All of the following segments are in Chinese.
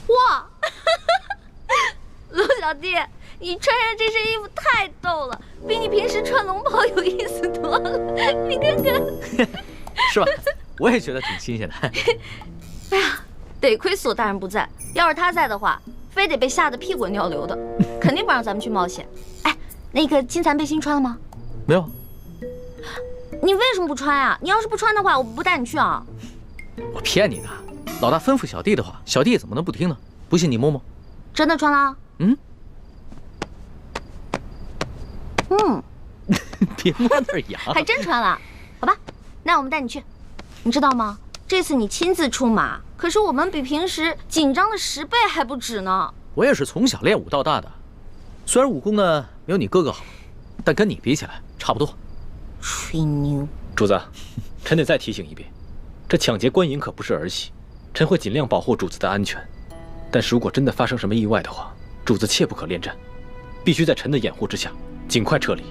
哇，龙小弟，你穿上这身衣服太逗了，比你平时穿龙袍有意思多了。你看看，是吧？我也觉得挺新鲜的。哎呀，得亏索大人不在，要是他在的话，非得被吓得屁滚尿流的，肯定不让咱们去冒险。哎，那个金蚕背心穿了吗？没有。你为什么不穿啊？你要是不穿的话，我不带你去啊。我骗你的，老大吩咐小弟的话，小弟怎么能不听呢？不信你摸摸。真的穿了？嗯。别摸那儿痒。还真穿了，好吧，那我们带你去。你知道吗？这次你亲自出马，可是我们比平时紧张的10倍还不止呢。我也是从小练武到大的，虽然武功呢没有你哥哥好，但跟你比起来差不多。吹牛！主子，臣得再提醒一遍，这抢劫官银可不是儿戏，臣会尽量保护主子的安全。但是如果真的发生什么意外的话，主子切不可恋战，必须在臣的掩护之下尽快撤离。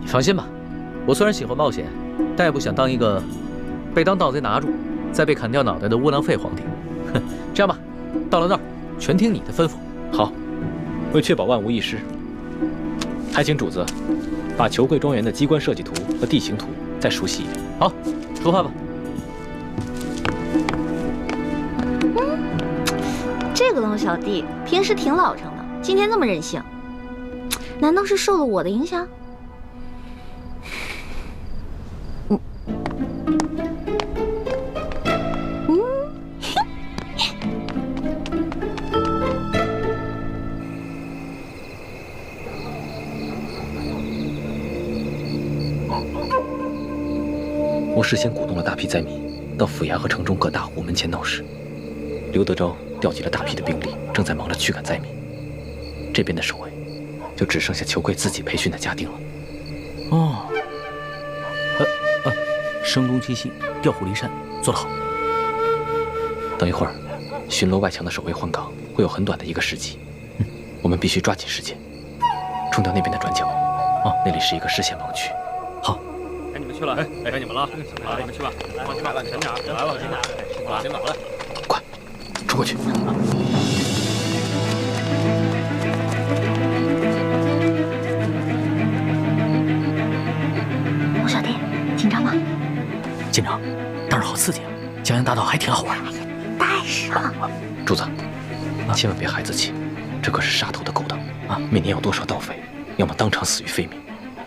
你放心吧，我虽然喜欢冒险，但也不想当一个被当盗贼拿住，再被砍掉脑袋的窝囊废皇帝。哼，这样吧，到了那儿全听你的吩咐。好，为确保万无一失，还请主子把裘贵庄园的机关设计图和地形图再熟悉一遍。好，出发吧。这个龙小弟平时挺老成的，今天这么任性，难道是受了我的影响？我事先鼓动了大批灾民到府衙和城中各大户门前闹事。刘德昭调集了大批的兵力，正在忙着驱赶灾民。这边的守卫就只剩下裘贵自己培训的家丁了。哦，声东击西，调虎离山，做得好。等一会儿，巡逻外墙的守卫换岗，会有很短的一个时机。我们必须抓紧时间，冲掉那边的转角。那里是一个视线盲区。好。该你们去了，该你们了，来，你们去吧，放心吧，前点，来了，放心吧，来，快，冲过去。龙小弟，紧张吗？紧张，当然好刺激啊！江洋大盗还挺好玩。带上。主子，千万别孩子气，这可是杀头的勾当啊！每年有多少盗匪，要么当场死于非命，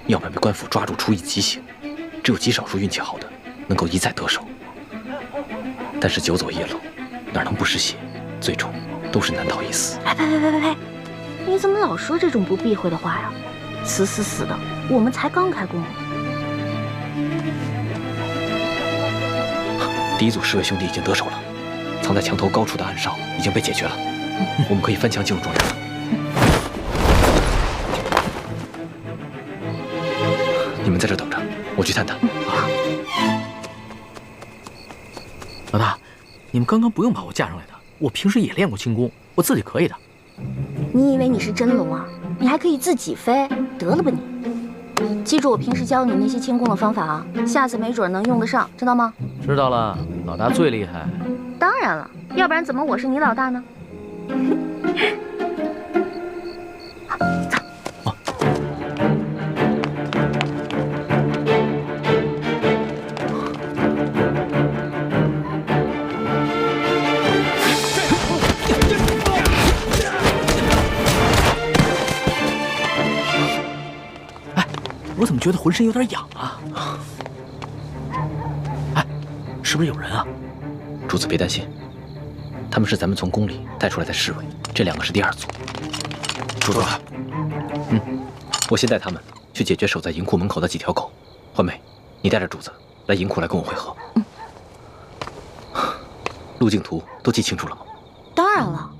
要么被官府抓住处以极刑。只有极少数运气好的，能够一再得手。但是久走夜路，哪能不湿血？最终都是难逃一死。哎，呸！你怎么老说这种不避讳的话呀？死的，我们才刚开工。第一组侍卫兄弟已经得手了，藏在墙头高处的暗哨已经被解决了，我们可以翻墙进入庄园了。你们在这等着，我去探探。老大，你们刚刚不用把我架上来的，我平时也练过轻功，我自己可以的。你以为你是真龙啊？你还可以自己飞，得了吧你！记住我平时教你那些轻功的方法啊，下次没准能用得上，知道吗？知道了，老大最厉害。当然了，要不然怎么我是你老大呢？走。我怎么觉得浑身有点痒啊？哎，是不是有人啊？主子别担心，他们是咱们从宫里带出来的侍卫，这2个是第2组。主子，我先带他们去解决守在银库门口的几条狗。欢梅，你带着主子来银库来跟我会合。路径图都记清楚了吗？当然了。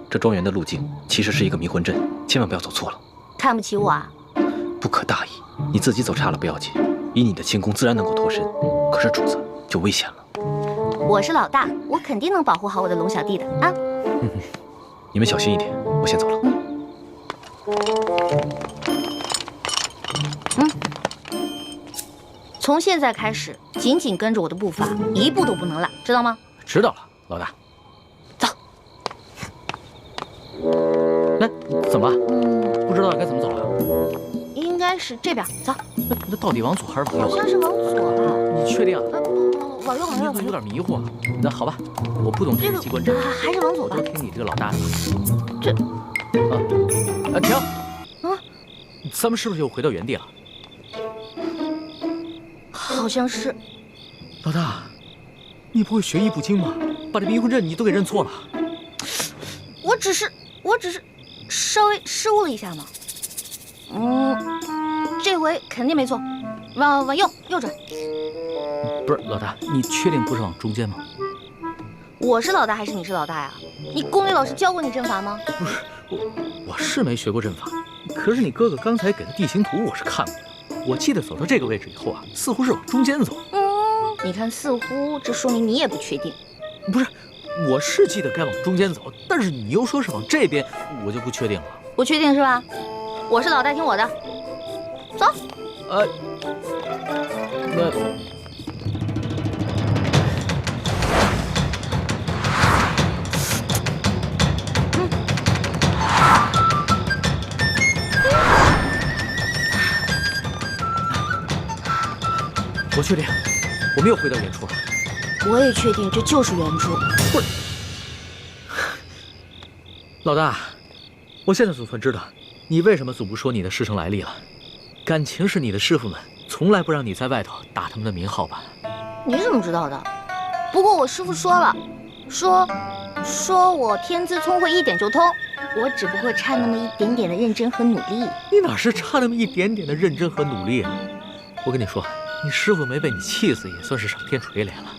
这庄园的路径其实是一个迷魂阵，千万不要走错了。看不起我啊？不可大意，你自己走差了不要紧，以你的轻功自然能够脱身，可是主子就危险了。我是老大，我肯定能保护好我的龙小弟的啊。你们小心一点，我先走了。从现在开始，紧紧跟着我的步伐，一步都不能落，知道吗？知道了，老大。走。哎，怎么了？不知道该怎么走了？应该是这边，走。那到底往左还是往右？好像是往左吧？你确定啊？不，往右，往右，往右。有点迷糊啊。那好吧，我不懂这个机关阵，还是往左吧。我就听你这个老大的。这，停！啊，咱们是不是又回到原地了？好像是。老大，你不会学艺不精吧？把这迷魂阵你都给认错了。我只是稍微失误了一下嘛。这回肯定没错，往右转。不是老大，你确定不是往中间吗？我是老大还是你是老大呀？你宫里老师教过你阵法吗？不是，我是没学过阵法，可是你哥哥刚才给的地形图我是看过的。我记得走到这个位置以后啊，似乎是往中间走。你看似乎，这说明你也不确定。不是，我是记得该往中间走，但是你又说是往这边，我就不确定了。不确定是吧？我是老大，听我的，走。那。我确定，我们又回到原处了。我也确定这就是原处。不是，老大，我现在总算知道你为什么总不说你的师承来历了。感情是你的师傅们从来不让你在外头打他们的名号吧？你怎么知道的？不过我师傅说了，说我天资聪慧一点就通，我只不过差那么一点点的认真和努力。你哪是差那么一点点的认真和努力啊？我跟你说，你师傅没被你气死也算是上天垂怜了。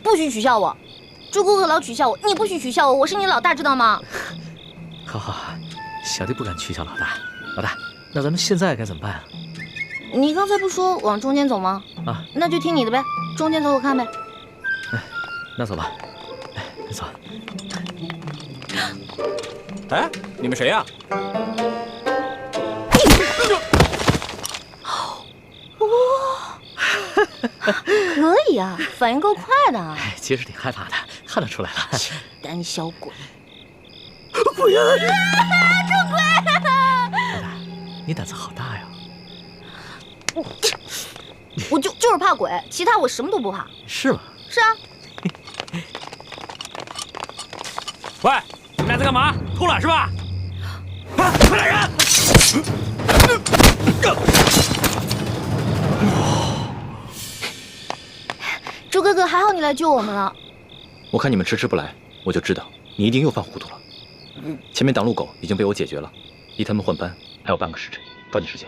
不许取笑我，朱哥哥老取笑我，你不许取笑我，我是你老大，知道吗？好好好，小弟不敢取笑老大。老大，那咱们现在该怎么办啊？你刚才不说往中间走吗？啊，那就听你的呗，中间走走看呗。哎，那走吧。哎，走。哎，你们谁呀？可以啊，反应够快的。哎，其实挺害怕的，看得出来了。胆小鬼！鬼呀！出鬼！老大，你胆子好大呀！我就是怕鬼，其他我什么都不怕。是吗？是啊。喂，你们俩在干嘛？偷懒是吧？快来人！朱哥哥，还好你来救我们了。我看你们迟迟不来，我就知道你一定又犯糊涂了。前面挡路狗已经被我解决了，离他们换班还有半个时辰，抓紧时间。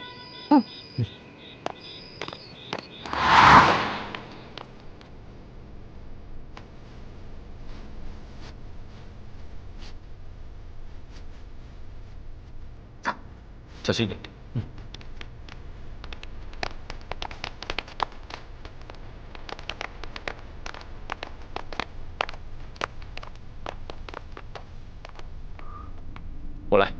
走，小心一点。我来。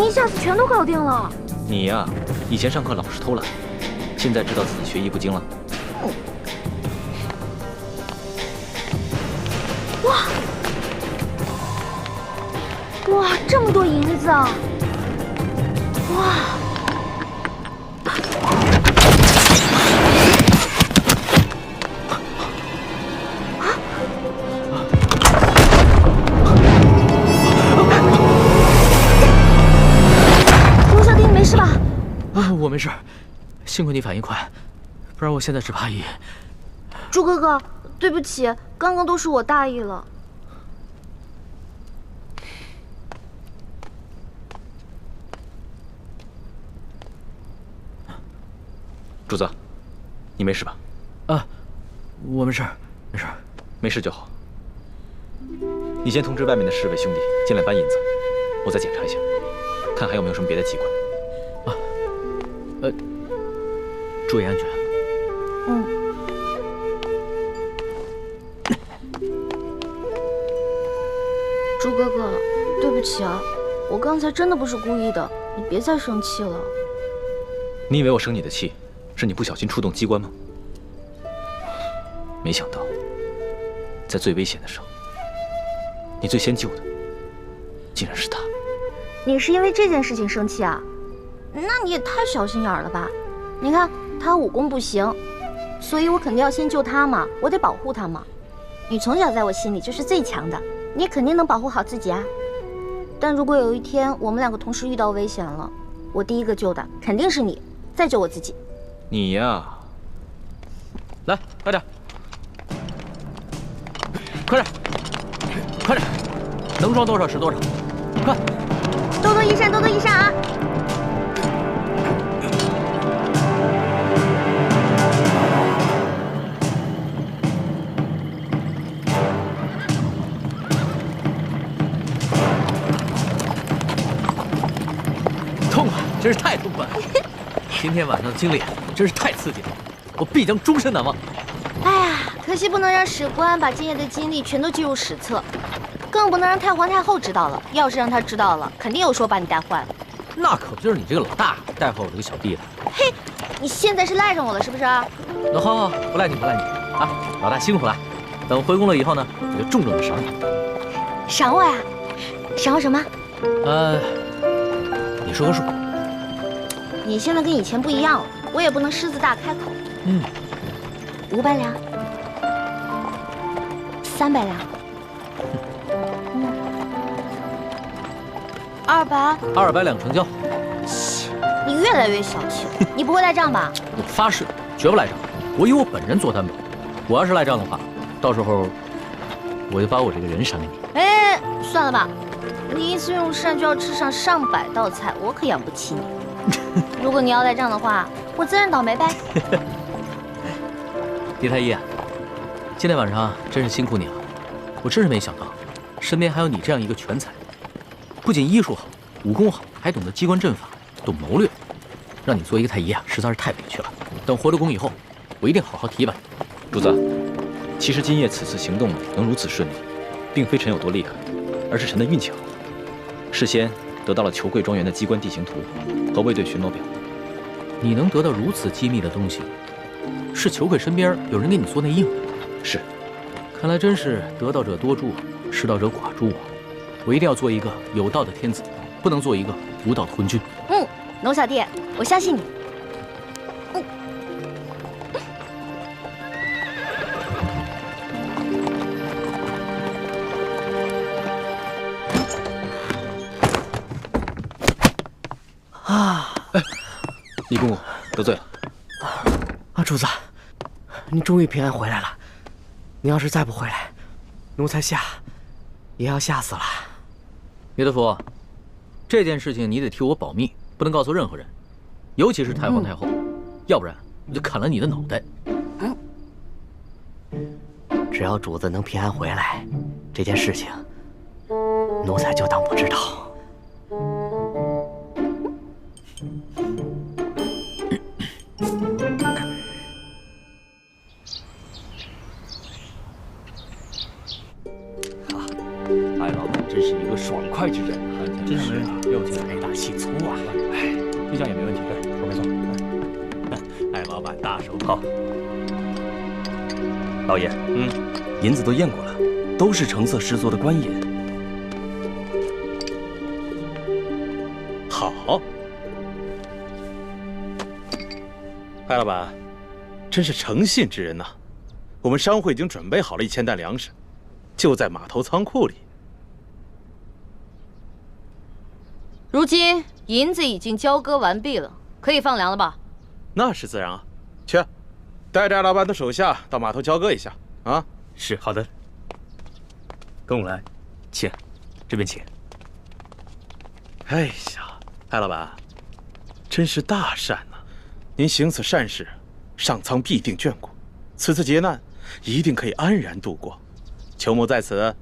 一下子全都搞定了。你呀，以前上课老是偷懒，现在知道自己学艺不精了。哇，这么多银子啊！哇！罗小弟，你没事吧？啊，我没事，幸亏你反应快，不然我现在只怕已……朱哥哥，对不起，刚刚都是我大意了。主子，你没事吧？啊，我没事，没事，没事就好。你先通知外面的侍卫兄弟进来搬银子，我再检查一下，看还有没有什么别的机关。注意安全。嗯。朱哥哥，对不起啊，我刚才真的不是故意的，你别再生气了。你以为我生你的气，是你不小心触动机关吗？没想到，在最危险的时候，你最先救的，竟然是他。你是因为这件事情生气啊？那你也太小心眼了吧！你看他武功不行，所以我肯定要先救他嘛，我得保护他嘛。你从小在我心里就是最强的，你肯定能保护好自己啊。但如果有一天我们两个同时遇到危险了，我第一个救的肯定是你，再救我自己。你呀，来，快点，快点，快点，能装多少是多少，快！多多益善，多多益善啊！痛快，真是太痛快了！今天晚上的经历真是太刺激了，我必将终身难忘。哎呀，可惜不能让史官把今夜的经历全都记入史册，更不能让太皇太后知道了。要是让她知道了，肯定有说把你带坏了。那可不就是你这个老大带坏我这个小弟的。嘿，你现在是赖上我了是不是？那好，不赖你，不赖你啊！老大辛苦了，等回宫了以后呢，我就重重的赏你。赏我呀？赏我什么？你说个数。你现在跟以前不一样了，我也不能狮子大开口。500两，300两，200两成交。你越来越小气了，你不会赖账吧？我发誓，绝不赖账。我以我本人做担保。我要是赖账的话，到时候我就把我这个人赏给你。哎，算了吧，你一次用膳就要吃上上百道菜，我可养不起你。如果你要赖账的话，我自认倒霉呗。狄太医啊，今天晚上真是辛苦你了。我真是没想到，身边还有你这样一个全才，不仅医术好，武功好，还懂得机关阵法，懂谋略。让你做一个太医啊，实在是太委屈了。等回了宫以后，我一定好好提拔你。主子，其实今夜此次行动能如此顺利，并非臣有多厉害，而是臣的运气好，事先得到了裘贵庄园的机关地形图和卫队巡逻表。你能得到如此机密的东西，是裘贵身边有人给你做内应？是，看来真是得道者多助，失道者寡助啊！我一定要做一个有道的天子，不能做一个无道的昏君。龙小弟，我相信你。李公公得罪了。主子，你终于平安回来了。你要是再不回来，奴才也要吓死了。李德福，这件事情你得替我保密，不能告诉任何人，尤其是太皇太后，要不然我就砍了你的脑袋。只要主子能平安回来，这件事情奴才就当不知道。艾老板真是一个爽快之人啊！真是没问题，又财大气粗啊！哎，这样也没问题，对，说没错。艾老板大手好。老爷，银子都验过了，都是成色十足的官银。好，艾老板，真是诚信之人呐！我们商会已经准备好了1000担粮食，就在码头仓库里。如今银子已经交割完毕了，可以放粮了吧？那是自然啊，去，带着艾老板的手下到码头交割一下啊。是好的。跟我来，请，这边请。哎呀，艾老板，真是大善呐！您行此善事，上苍必定眷顾，此次劫难一定可以安然度过。裘某在此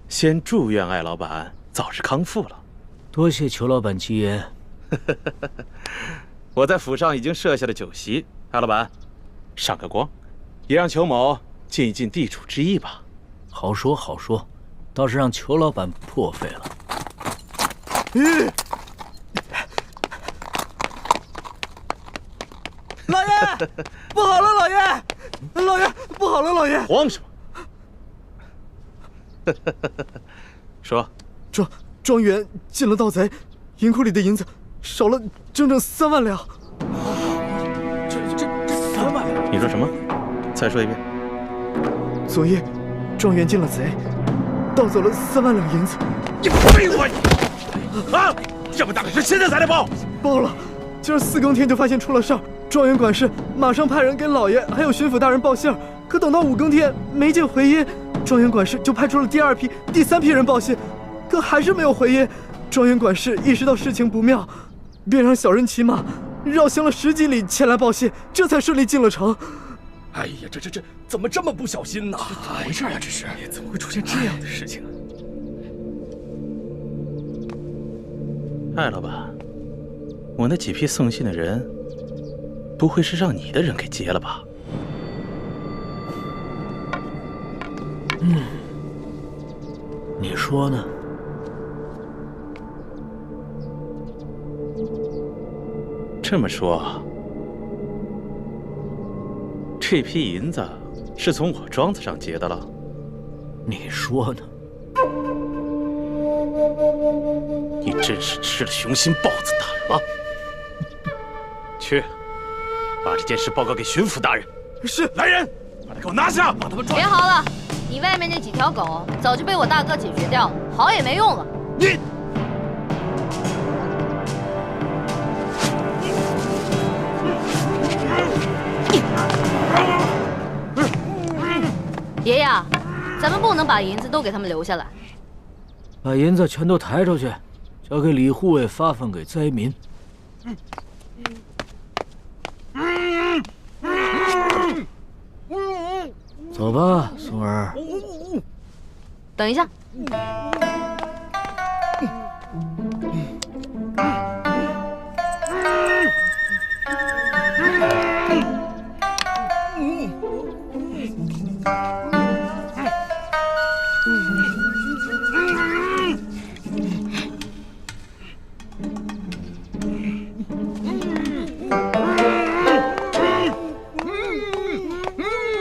先祝愿艾老板早日康复了。多谢裘老板吉言。我在府上已经设下了酒席，艾老板上个光，也让裘某尽一尽地主之谊吧。好说好说，倒是让裘老板破费了。老爷，不好了，老爷，老爷，不好了，老爷！慌什么？说，庄园进了盗贼，银库里的银子少了整整3万两。这3万两！你说什么？再说一遍。昨夜，庄园进了贼，盗走了3万两银子。你废话你！啊！这么大的事，现在才来报？报了，今儿4更天就发现出了事儿。庄园管事马上派人给老爷还有巡抚大人报信儿，可等到5更天没见回音，庄园管事就派出了第2批、第3批人报信，可还是没有回音。庄园管事意识到事情不妙，便让小人骑马绕行了10几里前来报信，这才顺利进了城。哎呀，这怎么这么不小心呢？怎么回事呀？这是怎么会出现这样的事情啊？艾老板，我那几批送信的人，不会是让你的人给劫了吧？你说呢？这么说，这批银子是从我庄子上劫的了？你说呢？你真是吃了雄心豹子胆了！去，把这件事报告给巡抚大人。是，来人，把他给我拿下，把他们抓。别嚎了，你外面那几条狗早就被我大哥解决掉了，嚎也没用了。你。爷爷，咱们不能把银子都给他们留下来。把银子全都抬出去，交给李护卫发放给灾民。走吧，松儿。等一下。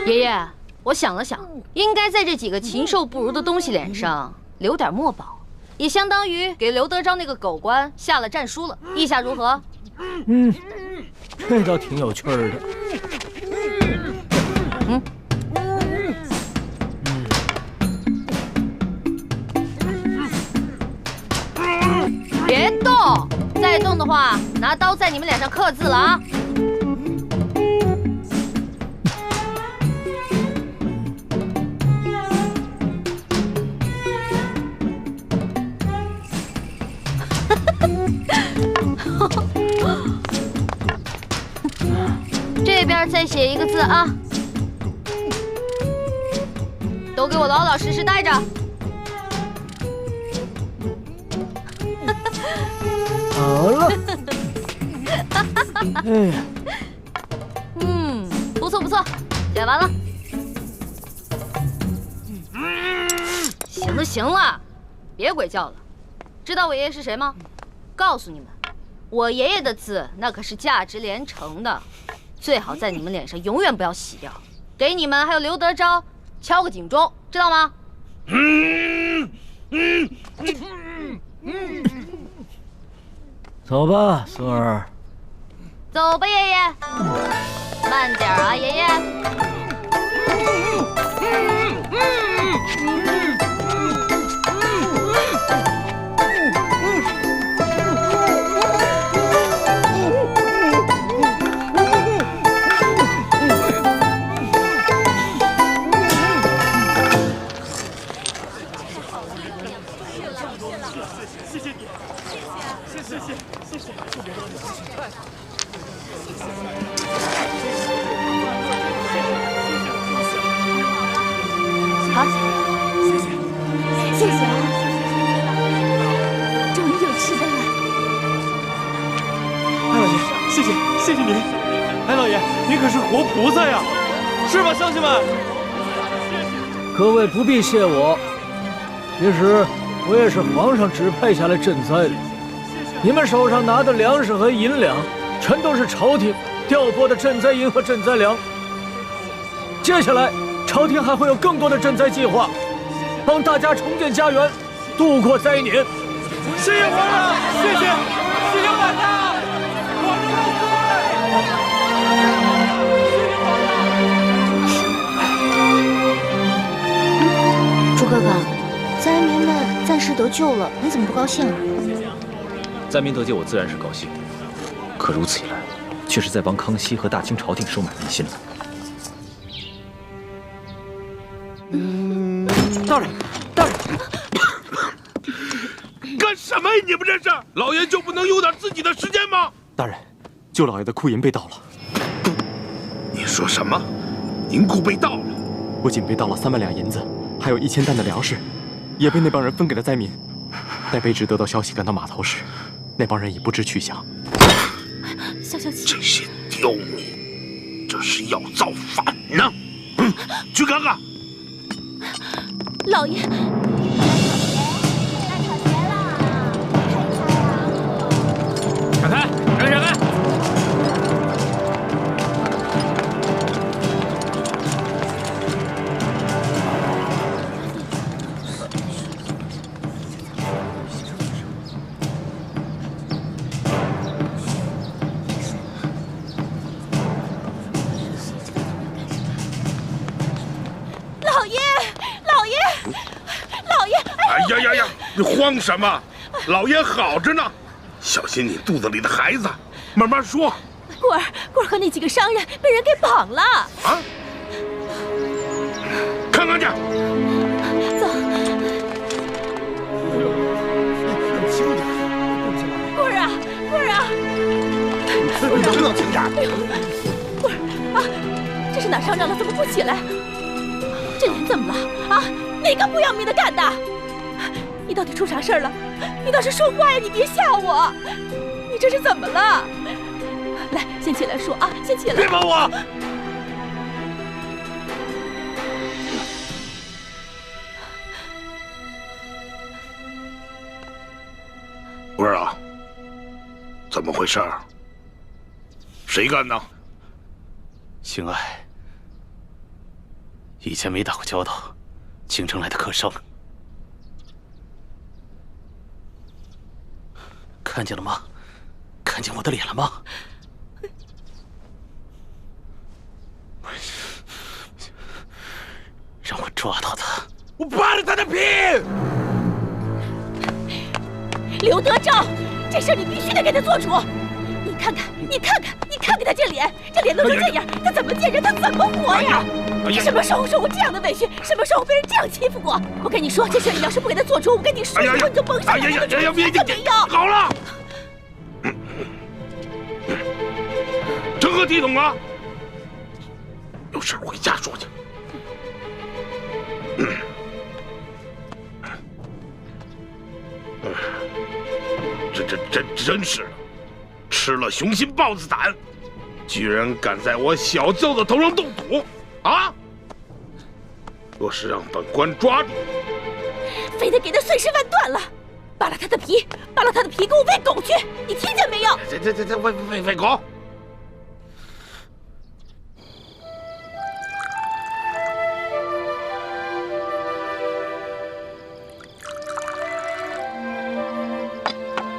爷爷，我想了想，应该在这几个禽兽不如的东西脸上留点墨宝，也相当于给刘德昭那个狗官下了战书了。意下如何？这倒挺有趣儿的。别动，再动的话，拿刀在你们脸上刻字了啊！这边再写一个字啊！都给我老老实实待着。好了。哎呀，不错不错，写完了。行了行了，别鬼叫了。知道我爷爷是谁吗？告诉你们，我爷爷的字那可是价值连城的，最好在你们脸上永远不要洗掉，给你们还有刘德昭敲个警钟，知道吗？走吧，松儿。走吧，爷爷。慢点啊，爷爷。好，谢谢啊，终于有吃的了。艾老爷，谢谢您。艾老爷，您可是活菩萨呀，是吧，乡亲们？各位不必谢我，其实我也是皇上指派下来赈灾的。你们手上拿的粮食和银两，全都是朝廷调拨的赈灾银和赈灾粮。接下来，朝廷还会有更多的赈灾计划，帮大家重建家园，度过灾年。谢谢皇上，谢谢晚上。朱哥哥，灾民们暂时得救了，你怎么不高兴啊？灾民得救，我自然是高兴。可如此一来，却是在帮康熙和大清朝廷收买民心了。大人，干什么呀？你们这是？老爷就不能有点自己的时间吗？大人，舅老爷的库银被盗了。你说什么？银库被盗了？不仅被盗了3万两银子，还有1000担的粮食，也被那帮人分给了灾民。待卑职得到消息赶到码头时，那帮人已不知去向。消气，这些刁民，这是要造反呢！去看看。老爷，闪开！闪开！呀！你慌什么？老爷好着呢，小心你肚子里的孩子。慢慢说。棍儿和那几个商人被人给绑了。啊？看看去。走。棍儿啊！知道轻点。棍儿啊！这是哪上当了？怎么不起来？这人怎么了？啊？哪个不要命的干的？你到底出啥事儿了？你倒是说话呀！你别吓我！你这是怎么了？来，先起来说啊！先起来！别碰我！不是啊，怎么回事？谁干的？邢爱，以前没打过交道，京城来的客商。看见了吗？看见我的脸了吗？让我抓到他，我扒了他的皮！刘德昭，这事儿你必须得给他做主。你看看他这脸都成这样，他怎么见人？他怎么活呀？你什么时候受过这样的委屈？什么时候被人这样欺负过？我跟你说，这事你要是不给他做主，我跟你说，以后你就甭想有这个没有。好了，成何体统啊！有事回家说去。这真是吃了雄心豹子胆，居然敢在我小舅子头上动土啊！若是让本官抓住，非得给他碎尸万段了，扒了他的皮，给我喂狗去！你听见没有？这喂狗！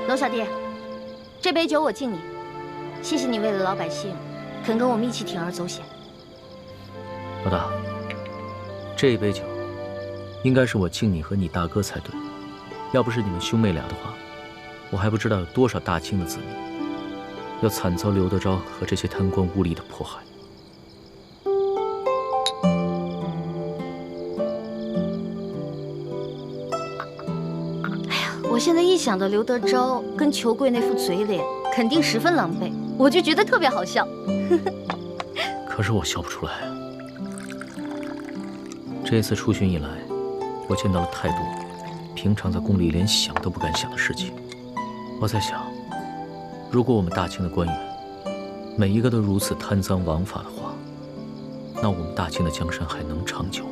娄小弟，这杯酒我敬你，谢谢你为了老百姓，肯跟我们一起铤而走险。老大，这杯酒应该是我敬你和你大哥才对。要不是你们兄妹俩的话，我还不知道有多少大清的子民要惨遭刘德昭和这些贪官污吏的迫害。我现在一想到刘德昭跟裘贵那副嘴脸，肯定十分狼狈，我就觉得特别好笑。可是我笑不出来啊。这次出巡以来，我见到了太多平常在宫里连想都不敢想的事情。我在想，如果我们大清的官员每一个都如此贪赃枉法的话，那我们大清的江山还能长久吗？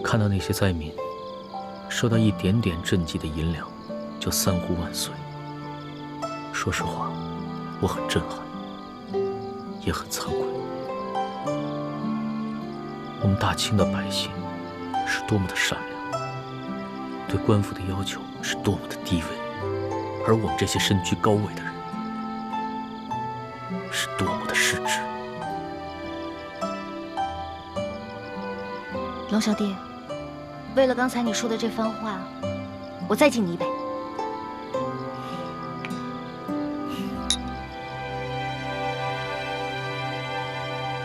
看到那些灾民收到一点点赈济的银两就三呼万岁，说实话，我很震撼，也很惭愧。我们大清的百姓是多么的善良，对官府的要求是多么的低微，而我们这些身居高位的人是多么的失职。龙小弟，为了刚才你说的这番话，我再敬你一杯。